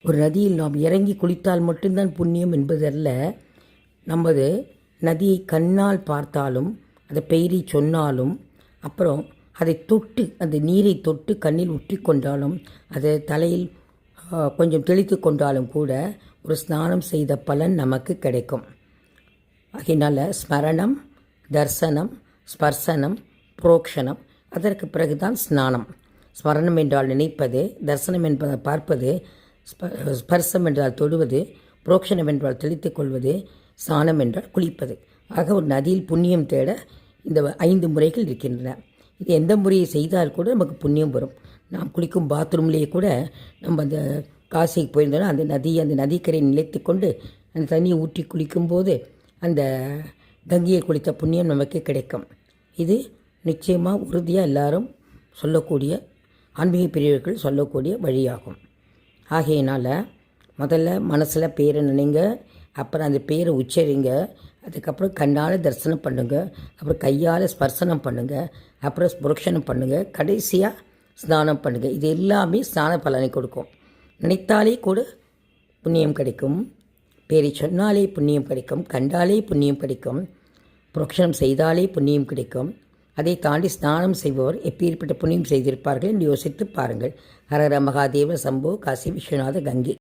ஒரு நதியில் நாம் இறங்கி குளித்தால் மட்டும்தான் புண்ணியம் என்பதல்ல. நமது நதியை கண்ணால் பார்த்தாலும் அதை பெயரி சொன்னாலும் அப்புறம் அதை தொட்டு அந்த நீரை தொட்டு கண்ணில் உற்றி கொண்டாலும் அதை தலையில் கொஞ்சம் தெளித்து கொண்டாலும் கூட ஒரு ஸ்நானம் செய்த பலன் நமக்கு கிடைக்கும். ஆகையினால் ஸ்மரணம், தர்சனம், ஸ்பர்சனம், புரோக்ஷனம், அதற்கு பிறகுதான் ஸ்நானம். ஸ்மரணம் என்றால் நினைப்பது, தர்சனம் என்பதை பார்ப்பது, ஸ்பர்சம் என்றால் தொடுவது, புரோக்ஷனம் என்றால் தெளித்து கொள்வது, ஸ்நானம் என்றால் குளிப்பது. ஆக ஒரு நதியில் புண்ணியம் தேட இந்த 5 முறைகள் இருக்கின்றன. இது எந்த முறையை செய்தால் கூட நமக்கு புண்ணியம் வரும். நாம் குளிக்கும் பாத்ரூம்லேயே கூட நம்ம அந்த காசிக்கு போயிருந்தோன்னா அந்த நதிக்கரை நிலைத்து கொண்டு அந்த தண்ணியை ஊற்றி குளிக்கும்போது அந்த கங்கையை குளித்த புண்ணியம் நமக்கு கிடைக்கும். இது நிச்சயமாக உறுதியாக எல்லாரும் சொல்லக்கூடிய ஆன்மீக பிரிவுகள் சொல்லக்கூடிய வழியாகும். ஆகையினால் முதல்ல மனசில் பேரை நினைங்க, அப்புறம் அந்த பேரை உச்சரிங்க, அதுக்கப்புறம் கண்ணால் தரிசனம் பண்ணுங்கள், அப்புறம் கையால் ஸ்பர்சனம் பண்ணுங்கள், அப்புறம் புரோக்ஷனம் பண்ணுங்கள், கடைசியாக ஸ்நானம் பண்ணுங்கள். இது எல்லாமே ஸ்நான பலனை கொடுக்கும். நினைத்தாலே கூட புண்ணியம் கிடைக்கும், பேரை சொன்னாலே புண்ணியம் கிடைக்கும், கண்டாலே புண்ணியம் கிடைக்கும், புரோக்ஷனம் செய்தாலே புண்ணியம் கிடைக்கும். அதை தாண்டி ஸ்நானம் செய்பவர் எப்பேற்பட்ட புண்ணியம் செய்திருப்பார்கள் என்று யோசித்து பாருங்கள். ஹரஹர மகாதேவ சம்போ காசி விஸ்வநாத கங்கை.